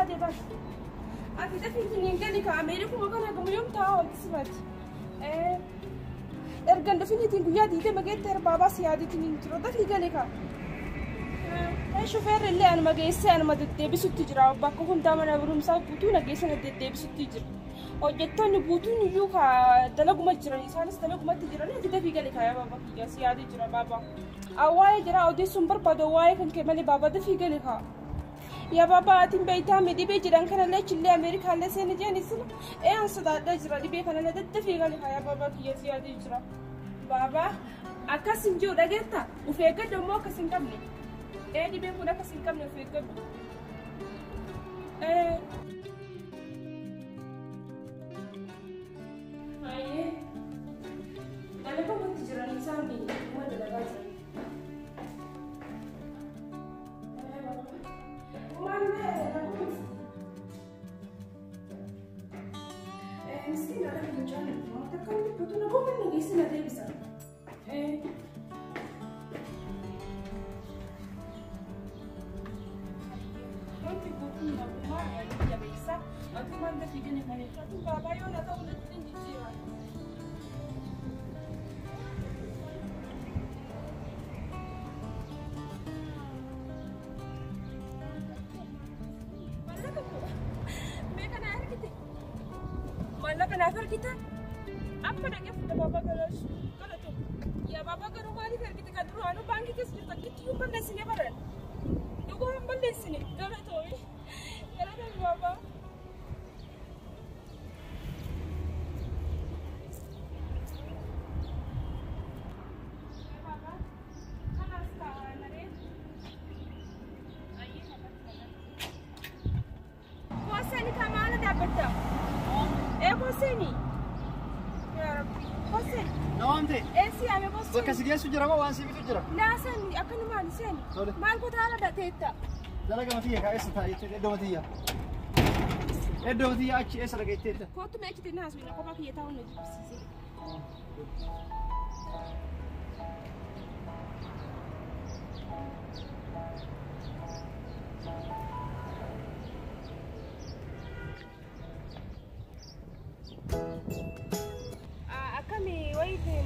سيادة بس أنت دفين تنين قال لك أمريكا ما كان هكذا يوم تاول تسمت أرجع دفين تنين قيادي إذا ما جيت بابا سيادة تنين ترى دفين قال لك شوفير اللي أنا ما جيس أنا ما دتي بس تجرا وباكون دامنا بروم ساو بوتونا جيس أنا دتي بس تجرا وجدتني بوتوني يوكا دلقوا ما تجرا إنسان دلقوا ما تجرا لا تدفين قال لك يا بابا يا سيادة تجرا بابا أواي جرا أودي سومبر بدواي كن كمالي بابا دفين قال لك يا بابا أتين بيتها مدي بيجران كان لا تشيل أمريكا لا سنة جاني سنة إيه أنصدا دجرا دي بيكنا لا دتفين قال لك يا بابا يا سيادة تجرا بابا أكاسين جو رجعتا وفي قدر ما كاسين كملي إيه دي بيكون أكاسين كملي في قدر إيه هاي أنا كم تجرا إنسان دي ما دلقات مسكين أنا في الجانب ما تكلم بتونا هو من نجيسنا ده بس إيه ممكن بتونا بمار يعني يا بيسا أنت ما عندك في جنة مالك تقول بابا يونا تقول تنجي فيها Malah kenapa kita? Apa nak kita bapa kalau tu? Ya bapa kalau mali fer kita kadru anu bangi kita sudah kita tiup benda sini baran. Dugo benda sini. Kalau tu, kalau tu bapa. Kuasa ni kamana dapat tak? حسيني يا ربي حسين نوامتي ايه سي انا بص بس كيس سجرا ما وانسي بسجرا لا سني اكن ما نساني ما كنت انا دتيتا دلقه ما فيها كايس تاي دوتيا دوتيا اتش اس رجيتيتا كنت ما اكيد الناس ولا كما هي تاون نجيب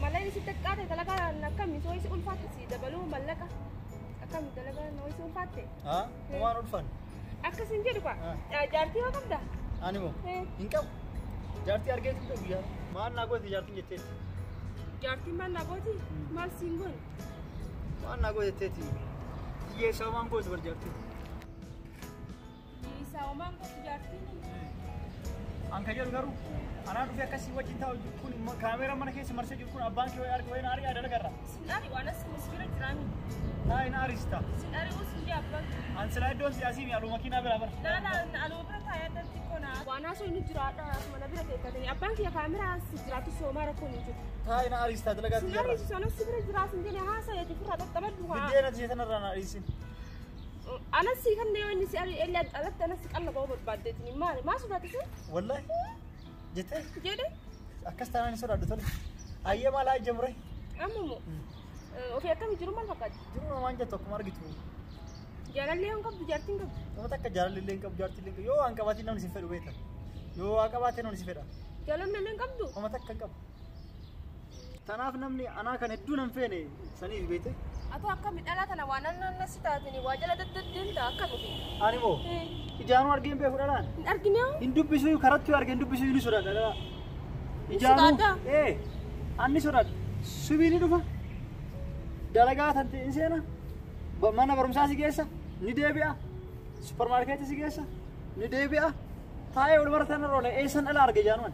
ملاي ستة كاتة تلاقى نكمل سوي سؤال فاتسي دبلو ملكة أكمل تلاقى نوي سؤال فاتة ما نرفن أكسين جدوا جارتي ما كم ده أنا مو إنكم جارتي أرجع تبغى ما ناقوتي جارتي جتة جارتي ما ناقوتي ما سينغون ما ناقوتي جتة ये सामान को ज़बर जाती है ये सामान को जाती नहीं अंकल जी रुकारू أنا أعرف يا كسي وجه تاو يكون كاميرا من كيس مرسل يكون أبانك ويارك وين أري أنا لقرا سناري وأنا سمسكرة جرامي هاي ناريستا سناري وسنجي أبغى أنا سلايد دوس ياسين يا لو ماكينة برابر لا أنا أبغى تايا تكونا وأنا سوي نجرات أنا بيرة تكتني أبانك يا كاميرا سجرات سوما ركون يجوا هاي ناريستا تلاقي سناري سونا سكرة جرات سنجي هاسا يتفرع تبدو بدينا تجينا رانا ناريسين أنا سيكون ديواني سأري إلا ألت أنا سك الله بابر بعدتني ما سمعت شيء والله جت جدي أكست أنا نسور أدوتني أيه ما لا جمره أممو وفي أكمل جرم ما فقط جرم ما أنجز توك مار جتو جارل ليه أنك بجارتين كم ما تك جارل ليه أنك بجارتين ليه يو أنك باتين نون سفر ويتا يو أنك باتين نون سفر جارل ليه أنك بدو ما تك كم تناف نمني أنا كان يدون فيني سني بيته أتو أكمل أنا تنا وانا نسيتاتني واجلا دين دا أكمل أنا مو إجانو أرجين بيهوران أرجينه إندو بيسوي كاراتيو أرجين إندو بيسوي نسورة كذا إجانو إيه أني سورة سبيني دوفا دلقات أنت إنسانا بمانا برمساسي كيسا نديبيا سوبر ماركت سيكيسا نديبيا تاي ولا مرة ثانية رونا إيسان ألا أرجع جانوان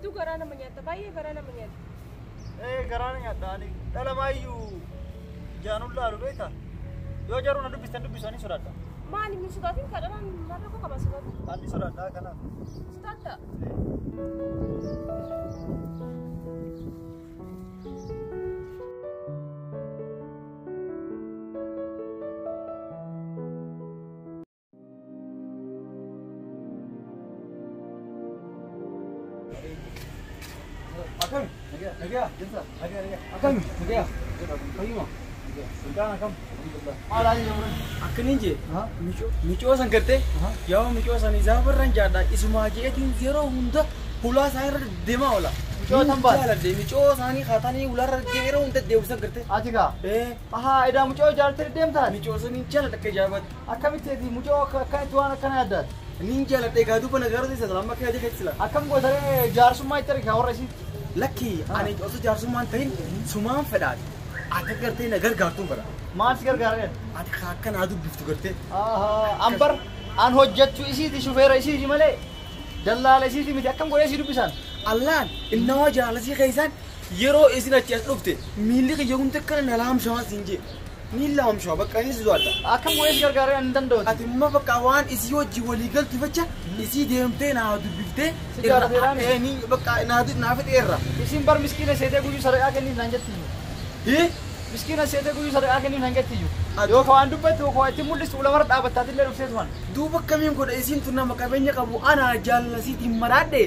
تو كرانا منيات باي كرانا منيات إيه كرانا يا داني تلا ما يو جانو لا ربيتا يو جارو ندو بيساني سورة ما أني من سوداتين كرانا ما بكو كم سوداتين أني سورة دا كنا سوداتا أكمل نجيا جنسا نجيا أكمل نجيا أيوة Sultan kam. Maal aja orang. Akkanin je. Ha? Micoo san gartee yoo micoo san isaa barraan jaadha isuma jeetiin yeroo hunda hulaa isaa irra deemaa oola. Micoo tan baal. Jaaladde micoo isaanii haatanii hularra yeroo hunda deebisan gartee. Ati gaa. Aha edaa mucoo jaalatee deemtaa. Micoo sanii jaaladha akka jaabatti. Akkamitti mucoo akkanitti waan akkana yaaddaati. Niin jaaladha egaa duuba nagaarota isa lamma akka yaadee keessila. Akkam gootaree jaarsummaa itti argaa warra isii. Lakki ani osoo jaarsummaan ta'in sumaan fedhaati. Akka gartee na gargaartuun fedha. Maal si gargaara? Ati akkanaa dubbiftu gartee. Ambar an hojjechuu isiiti shufeera isiiti malee dallaala isiiti miti akkam godhee si dubbisan. Allaan innawaa jaalasii keessaan yeroo isin achi as dhufte miilli kiyya humna akkana na laamshamaa siin jee. Ni laamshaa bakka inni si to'ata. Akkam godhee si gargaara hin danda'u. Ati immoo bakka waan isii wajji walii galtu facha isii deemtee naa dubbiftee Si jaalateeraan ni bakka naa fedheerra. Isin bar miskiina seetee guyyuu sadaqaa kenniif naan jettiyyuu. Miskiina seetee guyyuu sadaqaa kenniif naan jettiyyuu. Yoo ka waan dubbattu yoo ka waan itti mul'istu ulamarra dhaabbattaati illee dhufseetu waan. Duuba akkamiin godha isiin tun nama qabeenya qabu ana jaalasiitiin maraadhe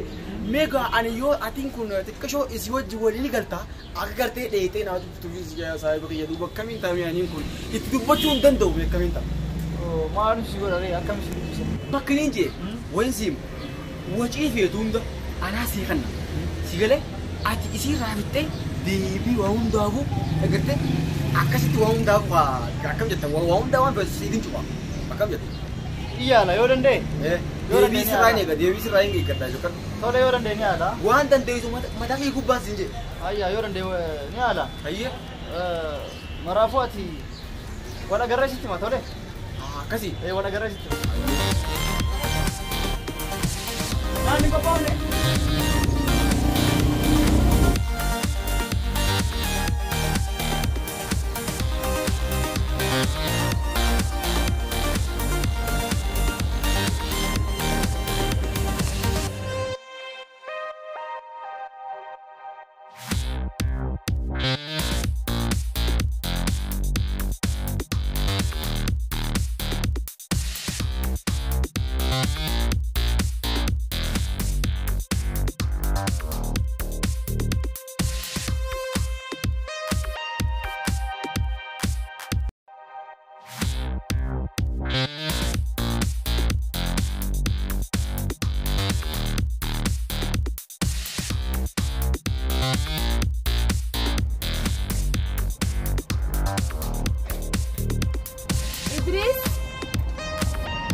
meegaa ani yoo atiin kun xiqqashoo isii wajji walii galtaa akka gartee dheeyitee naa dubbistu saayiba kiyya duuba akkamiin ta'a mi'aaniin kun itti dubbachuu hin danda'u akkamiin ta'a. Maalum si godhare akkam si dubbisa. Bakki niin jee wayin siim wacii feetu hunda anaa sii kanna si galee ati isii raafittee deebii waa hundaafuu agartee akkasitti waa hundaafuu akkam jetta waa hundaa waan feetu siitiin cufa akkam jetta. Iyaala yoo danda'e. Deebii sirraa hin eega deebii sirraa hin eeggadhaa jechuudha. Tole yoo danda'e ni haala. Waan dandeessu mataa kee gubbaan siin jee. Ayyaa yoo danda'e ni haala. Hayyee. Maraafuu ati wal agarra sitti ma tole. Akkasii. Wal agarra sitti. Nani qophaa'une.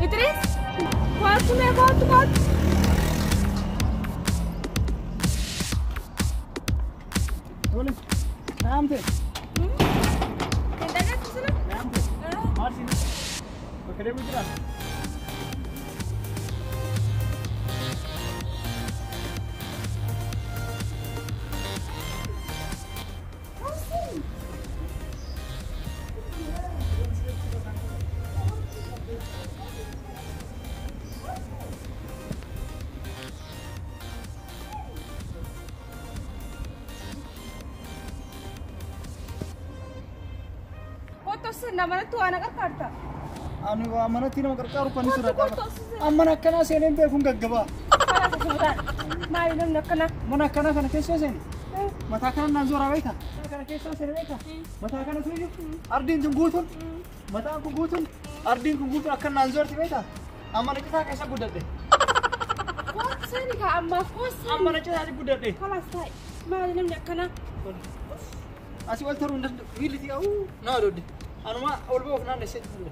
Idris, kuat me kuat. Tole. Naamte. Kenapa tu sana? Naamte. Maal sini. Bakka deemu jira. Nama tu anak karta. Anu mana tina karkaru kan sudah dapat. Amana kana senen be kun gaggaba. Kala sesudah. Mari nam nakana. Mana kana kana keso sen. Mata kana nan zora baita. Kana keso sen baita. Mata kana suju. Ardin tun gutun. Mata aku gutun. Ardin kun gutun akan nan zor ti baita. Amana kita kesa gudade. Kuat seni ka amma kuat. Amana kita gudade. Kala sai. Mari nam nakana. Asi wal tarun dan wiliti au. Na dodi. Anuma olbo ofnaan dheessee jirtu.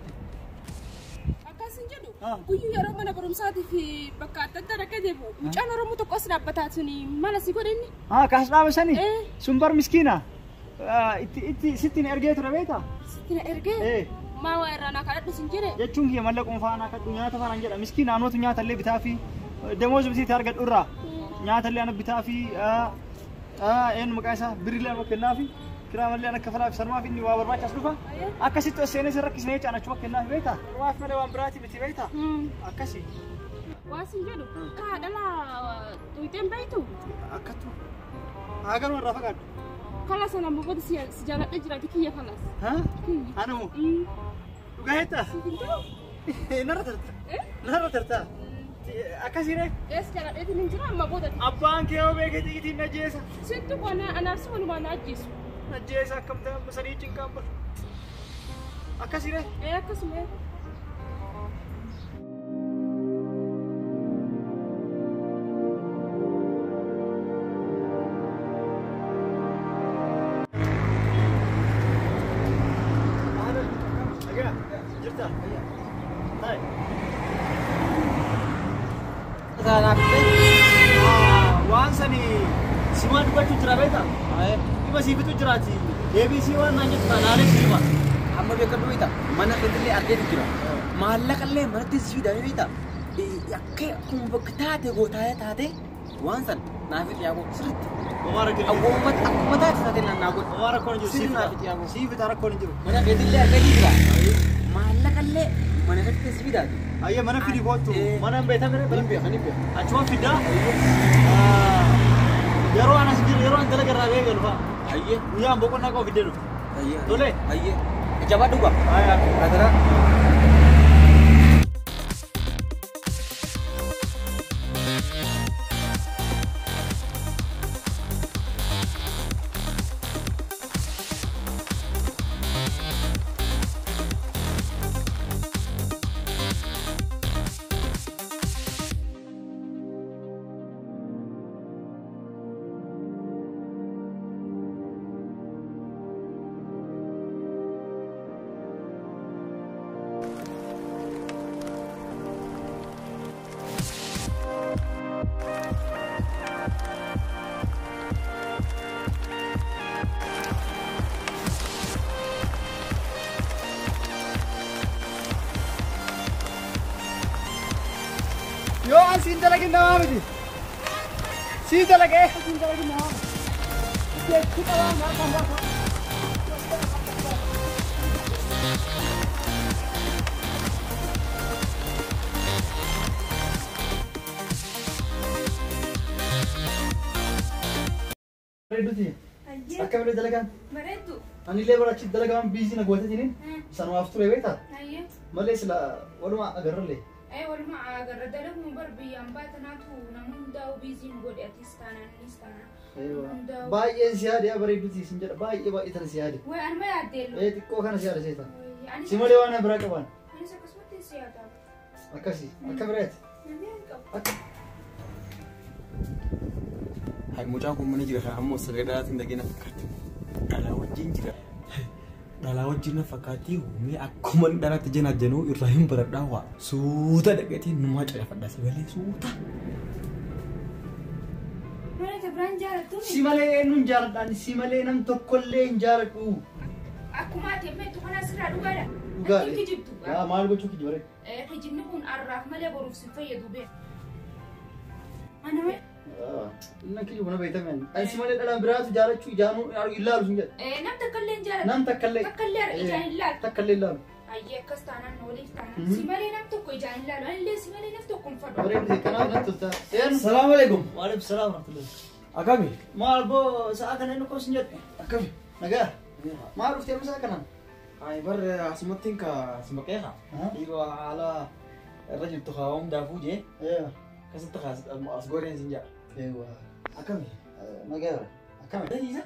Akkasin jedhu guyyuu yeroo mana barumsaatii fi bakka adda addaa dhaqee deemu mucaan Oromoo tokko as dhaabbataa suni mala si godhinni. Kaas dhaabasanii sun bar miskiina itti sittiin ergee ture beektaa? Sittiin ergee? Maa waa irraa naa kadhadhu sin jedhe? Jechuun kiyya mallaquun faana kadhu nyaata faana jedha miskiina anootu nyaata illee bitaa fi demoos bitiitti argadhu irraa nyaata illee ana bitaa fi eenyu maqaa isaa birillee ana kennaa fi kira malee ana kafalaa fi sarmaa fi inni waa barbaachisu dhufa akkasitti osoo inni rakkisnee caanachu kennaa fi beektaa? Waaf malee waan biraati miti beektaa? Akkasii. Waa sin jedhu kaadhala tuyxeen beektu? Akkattu. Hagaruu irraa fagaadhu. Kala sana mboota si jaaladha jiraati kiyya kalas. Anu. Dhugaa heetta? Narra tarta. Narra tarta. Akkasiire? Jaaladheetiin hin jira amma booda. Abbaan kee yoo beekee xiqitiin na jeesa. Sittu qonna anaaf si walumaa na ajjeesu. Na jeesa akkam ta'an sadii cinqaan bara. Akkasire. Akkasuma. Wansani siman batu cerabeta. Ima sibitu cerati. ABC wan nanya tanane sima. Amma beekan duwita mana keetillee argee jira. Maallaqallee manatti siidamee beekta. Akka akkuma bakka taate taate waan san naaf itti yaaqu sirriitti. Akkuma taate taate naa godhu. Omar akkoo jiru siif naaf itti yaaqu. Siif taara akkoo jiru. Mana keetillee argee jira. Maallaqallee mana keetti sibiidaati. Ayya mana fidi kootu. Mana beeta mere mana beeka ni beeka. Achuma fida. Yeroo anas jiru yeroo an dalaga irraa beekan fa. Ayye. Guyyaa boqonnaa koo fidee dhufu. Ayye. Tole. Ayye. Jabaa dhuga. Ayya. Adara. Yo asin dalagin na mami. Si dalagin. Asin dalagin na mami. Kita lang na. Reduti. Akka bere dalagan. Bareedu. Ani lebar achi dalagan busy na goota jinin. Sanu aftu rebeeta. Ayye. Malee sila waluma agarralle. Waluma agarra dalagu barbi ambata natu namunda bizin godi atistana nistana. Baay'een siyaade bareeduti sin jedha baay'ee tan siyaade. Way anma yaaddeelu. Xiqqoo kana siyaade seeta. Si malee waan biraa qaban. Anis akkasumatti siyaada. Akkasi akka biraati. Akka Hai mucaan kun mana jira ammoo sagadaatiin dagina fakkaatti. Dhalaa wajjin jira. Dhalaa wajjin na fakkaatti mee akkuma dhalaatti jenaa jenuu irraa hin baradhaa waa suuta dhaqatiin numaa calafadhaa sagalee suuta. Mana tabiraan jaalattu. si malee eenyuun jaaladhaan si malee nam tokkollee hin jaaladhu. Akkuma ati ammeettu kana asirraa dhugaadha. Dhugaadha. Ati kijibtu. Maal gochuu kijibare? Kijibni kun arraaf malee boruuf si fayyadu bee. Mana mee? Inna kijibu na beektamen. Ani si malee dhalaan biraatu jaalachuu ijaanuu ilaalu sun jedha. Nam takkallee hin jaalatu. Nam takkallee. Takkallee ijaan hin laalu. Takkallee ilaalu. Ayyee akkas taanaan waliif taanaan. Si malee nam tokko ijaan hin laalu. Anillee si malee nam tokko hin fadhu. Bareedde kanaaf natti tolta. Salaamu alaikum. Waalaikum salaam rahmatullahi. Akami? Maal boo sa'a kana inni qosin jedhe. Akkami? Nagaa. Maal dhuftee sa'a kana? Ai bar asumattiin ka simaqeeha. Dhiiroo haala irra jirtu kaawwam daafuu jee. Kasatti as godheen sin jaa. Eewwa. Akami? Nagaa. Akkami? Dadiisa?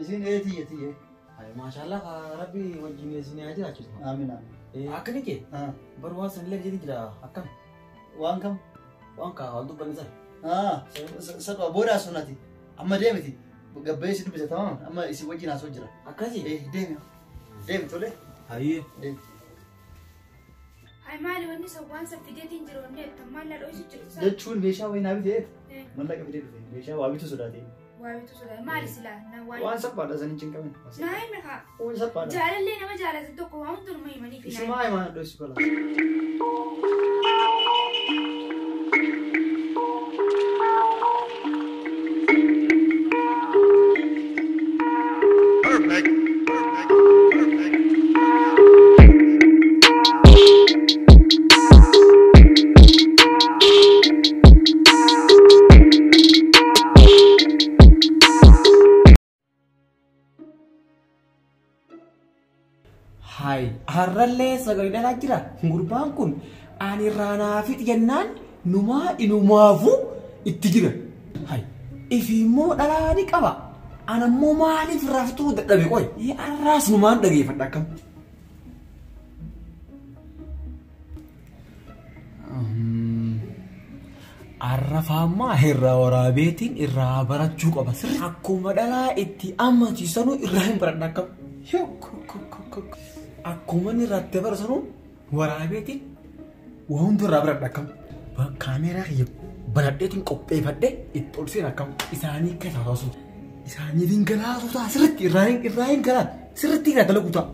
Isin tiyye. Ai maashaallah ka rabbi wajjin isin haa jiraachisu. Aamin aamin. Akkani kee? Bar waan sanillee jedhi jira akkam? Waan kam? Waan ka wal dubbanni san. Sadwa boodaa sunati. Amma deemiti. Gabbayee si dubbisa tamam. Amma isin wajjin haasoo jira. Akkasi? Deemi. Deemi tole. Hayyee. Deemi. Hai maali wanni sawwaan saffideetiin jiru wanni akka maal ladhoo isu jirtu. Jechuun meeshaa wayii naa bitee mallaqa fidee dhufe. Meeshaa waa bitu sodaatee. Waa bitu sodaa. Maali silaa? Waan salphaadha saniin cinqamen. Naa hime haa. Waan salphaadha. Jaalallee nama jaalatu tokko waa hundumaa himanii fi Isumaa himaa dho'isu kala. Hai, harallee sagalee dhalaa jira. Gurbaan kun ani raanaafi jennaan numaa inumaafu itti jira. Hai, ifimmoo dhalaa ni qaba. Anammoo maaliif raftuu dadhabe qoy? Arraas numaan dhageeffadha akkam. arrafammaa irraa waraabeetiin irraa barachuu qaba sirri akkuma dhalaa itti ammatiisanuu irraa hin baradha akkam akkuma inni irratti barasanu waraabeetiin waa hundi irraa baradha akkam kaameeraa kiyya banadheetiin qopheeffadhe itti ol seen akkam isaanii keessa taasu isaaniitiin galaatu ta'a sirriitti irraa hin galaan sirriitti irraa dalagu ta'a.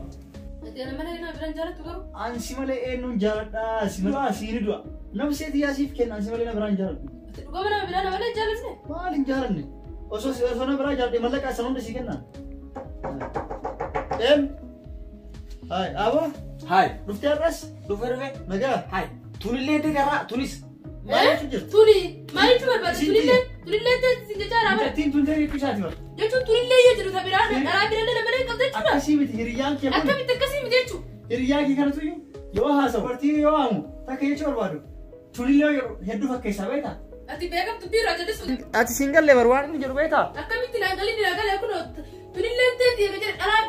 Ansi malee eenyuun jaaladhaa si malee siini du'a nam seeti yaasiif kenna ansi malee na biraan jaaladhu. Dhugaa mana biraa na malee jaalatne. Maal hin jaalanne osoo na biraa jaaladhe mallaqaa san hunda si kenna. Hai aba hai dhuftee har'as dhufee nagaa hai tunillee deegaraa tunis. Maaliif barbaada tunillee teessisi jechaa dha. Ittiin tun ta'ee ibsaati bara. Jechuun tunillee yoo jiru tabiraa dharaa birallee namalee qabda jechuudha. Akkasii miti hiriyyaan kee. Akkamitti akkasii miti jechuudha. Hiriyyaan kee kanatu iyyuu yoo haasawu bartii yoo waamu takka jechuu barbaadu tunillee hedduu fakkeessaa beektaa. Ati beekamtu biiraa jedhesu. Ati siin gallee barbaadu inni jedhu beektaa. Akkamitti naagalee kun tunillee teessii yoo jedhe dharaa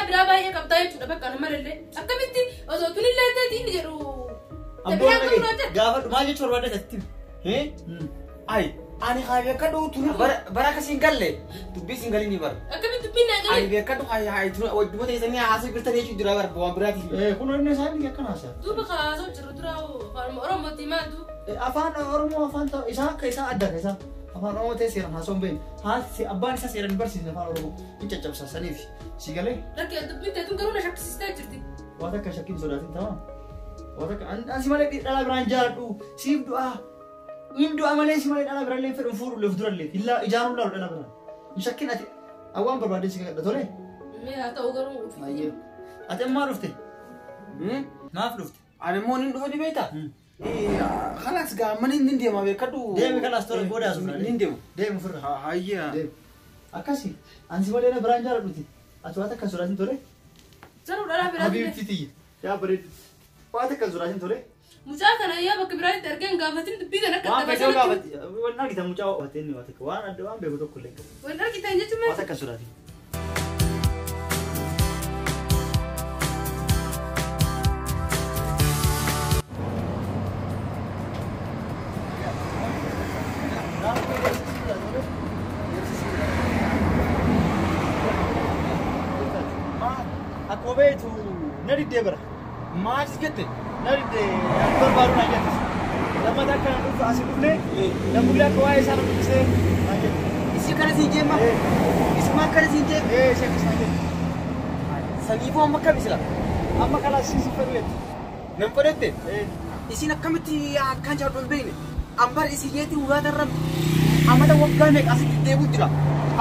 biraa baay'ee qabdaa jechuudha bakka nama illee akkamitti osoo tunillee teessii inni jedhu. Gaafa maal jechuun barbaadde taatti ayi ani haa beekadhu tuni bara akkasiin galle dubbii siin galii ni bara. Akkamitti dubbiin naa galee. Ani beekadhu haa tuni wajjuma teessanii haasa'u birtanii jechuun jira bara waan biraati. Kun inni isaanii akkana haasa'a. Duuba haasa'u jiru dura afaan Oromooti maatu. Afaan Oromoo afaan isaa akka isaa adda akka isaa afaan Oromoo ta'e seeraan haasa'uun beekni. Abbaan isaa seeraan barsiisne afaan Oromoo hin caccabsaasaniif si galee. Rakkoo dubbiin teetuun garuu na shakkisiistee jirti. Waan akka shakkiin sodaatin ta'aa. Ansi malee dhala biraan jaaladhu siif du'aa hin du'a malee si malee dhala biraallee fedhan fuudhuuf durallee ijaaruun laalu dhala biraan hin shakkin ati awwaan barbaadde si gadha tole. Haa ta'u garuu. Ati ammaa dhufte maaf dhufte. Ani immoo nin dhufa dibeeta. Kalaas gaamman hin deema beekadhu. Deemi kalaas tola booda asuma hin deemu. Deemu firra. Hayyaa. Akkasi ansi malee na biraan jaaladhuti ati waan akka sodaatin tole. Zaruu dhala biraan. Habiibti tiyya yaa bareedu. Waan akka sodaatin tole. Mucaa kana yaa bakka biraatti argeen gaafatin dubbii kana akka taphasan. Waan gaafatti waan argita mucaa waateenni waan akka waan adda waan beeku tokko illee. Waan argitan jechuun maal? Waan akka sodaatin. Akkuma beektu na diddee bara. Maal si jette? Na diddee akka barbaadu na jette. Lammata akka na dhufu asii dhufnee namni akka waa'ee isaa na dubbisee na jette. Isi kana siin jeema? Isuma akkana siin jeema? Ishee akkasuma jette. Saniifuu amma akkam isila? Amma kalaas siin fedhu jette. Nan fedhette? Isin akkamitti akkaan jaadhu hin beekne? Ambar isi yeetiin ulaatarra amata waggaa meeqa asitti deebi'u jira.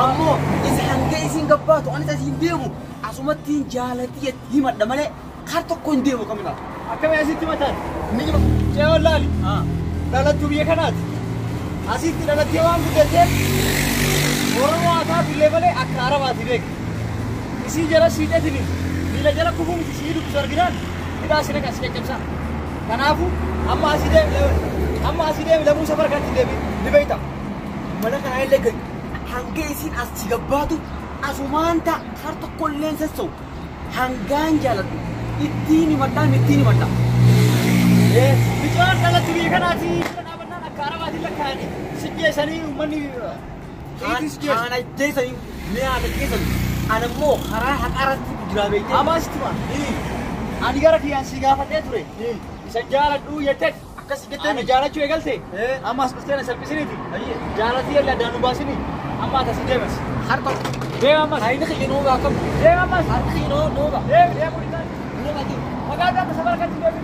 Ammoo isi hanga isin gabbaatu anis asiin deemu asumattiin jaalati himadha malee kar tokko hin deemu kamina. Akkamii asitti mataan? Ni jiru. Ce'oon laali. Dhalattuu biyya kanaati. Asitti dhalattee waan guddateef Oromoo haa taatu illee malee akka Arabaati beeku. Isii jala siidhatini miila jala kufuun sii dubbisu arginaan hidhaa sina kan si caccabsaa. Kanaafuu amma asii deemi lamuu safara kanatti deemi ni beekta. Mana kanaa illee gadi hanga isin as si gabbaatu asumaan ta'a kar tokko illee sassa'u hangaan jaaladhu ittiin himadha. Biqilaan dhalatti biyya kanaati dhaabannaan akka Arabaatiin lakkaa'anii si geessanii uummanni haana jeessanii mi'aata geessanii ana immoo karaa haqaarratti jiraa beektee. Amaa sitti maa ani gara kiyyaan si gaafadhee ture isan jaaladhu jettee akkas jettee na jaalachuu eegalte ammas dhuftee na salphisiniiti jaalatii illee addaan nu baasini amma ati asii deemas harka deema ammas hayni kiyya nuu baakam deema ammas harka kiyya nuu ba deemu dhiisaa nuu baati magaalaa akka safara kanatti deemi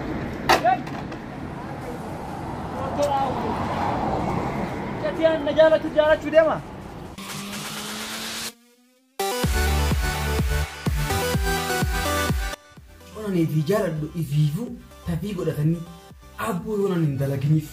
Jatian na jaalachuu deema. Onani fi jaaladhu ifiifuu tafii godhatanii abboo yoonaan hin dalaginiif.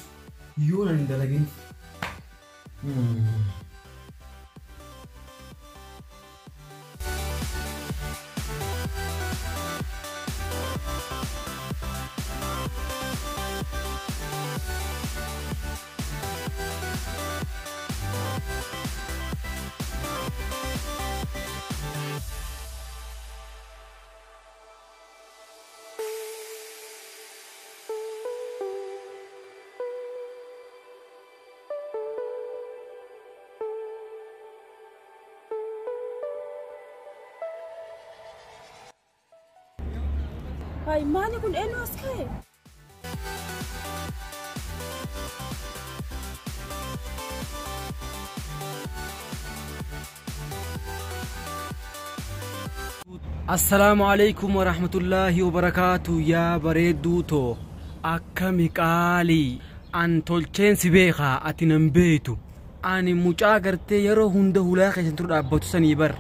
Hai maali kun eenyu as ka'e? السلام عليكم ورحمة الله وبركاته يا بريدوتو أكمي قالي أن تولچين سبيخا أتنم بيتو أني مجاقرتي يرو هنده هلاخي سنترود أبوتو سنيبر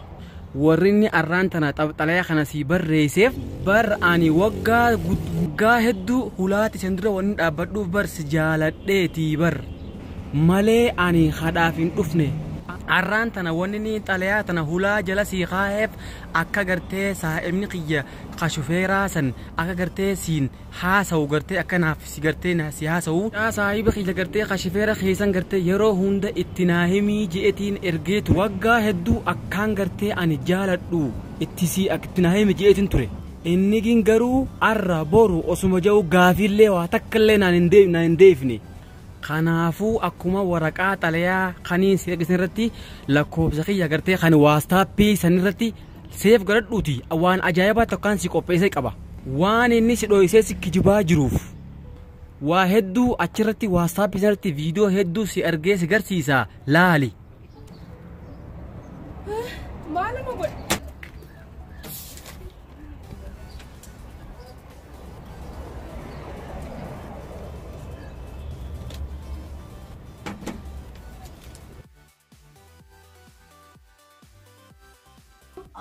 وريني أرانتنا طلعي خنا سيبر ريسيف بر أني وقا هدو هلاتي سنترود ونين أبدو بر سجالة ديتي بر مالي أني خدافين أفني arraantana wanni xalayaatana hulaa jala sii qaa'eef akka gartee saa'imni qiyya qashufeeraa san akka gartee siin haasa'u gartee akka naaf si gartee si haasa'u saahiba qiyya gartee qashufeera keessan gartee yeroo hunda itti naahimii je'etiin ergeetu waggaa hedduu akkaan gartee ani jaaladhu itti naahimi je'etiin ture inni gin garuu arra boru osuma ja'u gaafillee waa takkallee naan hin deefne kanaafuu akkuma waraqaa xalayaa kaniin si ergisan irratti lakkoofsa kiyya gartee kan waastaappii san irratti seef godhadhuuti waan ajaa'ibaa tokkaan si qopheessee qaba waan inni si dho'isee si kijibaa jiruuf waa hedduu achirratti waastaappii san irratti viidiyoo hedduu si ergee si garsiisa laali. Maaluma godhe?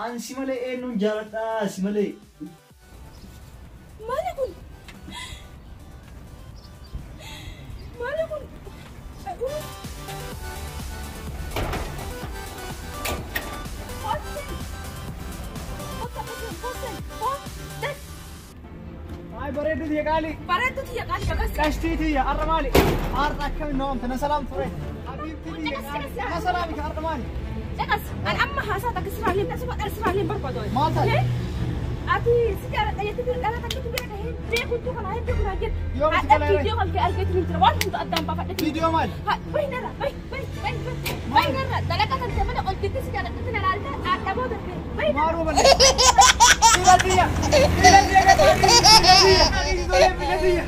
An simale eenyuun jaaladha simale. Maali kun? Maali kun? Ay bareedu tiya kali. Bareedu tiya kali bagas. Kashti tiya arra mali. Arra akkam noom tana salaam ture. Habibti tiya. Na salaam ka arra mali. Egas, an amma haasa'ata Israa'eliin asuma Israa'eliin barbaadu. Maal ta'e? Ati sigaara dhayetti dhala kan nuti bira dhahee beekutu kana hedduu kana jedhu. Yoo miti kala Viidiyoo kan kee argeetu jira waan hunda addaan baafadhe. Viidiyoo maal? Bahinarra, bahinarra dalaga kan ta'e mana ol jettee sigaara dhatti na laalta dhaboo darbee. Maaruu malee. Tiya tiya. Tiya tiya. Tiya tiya.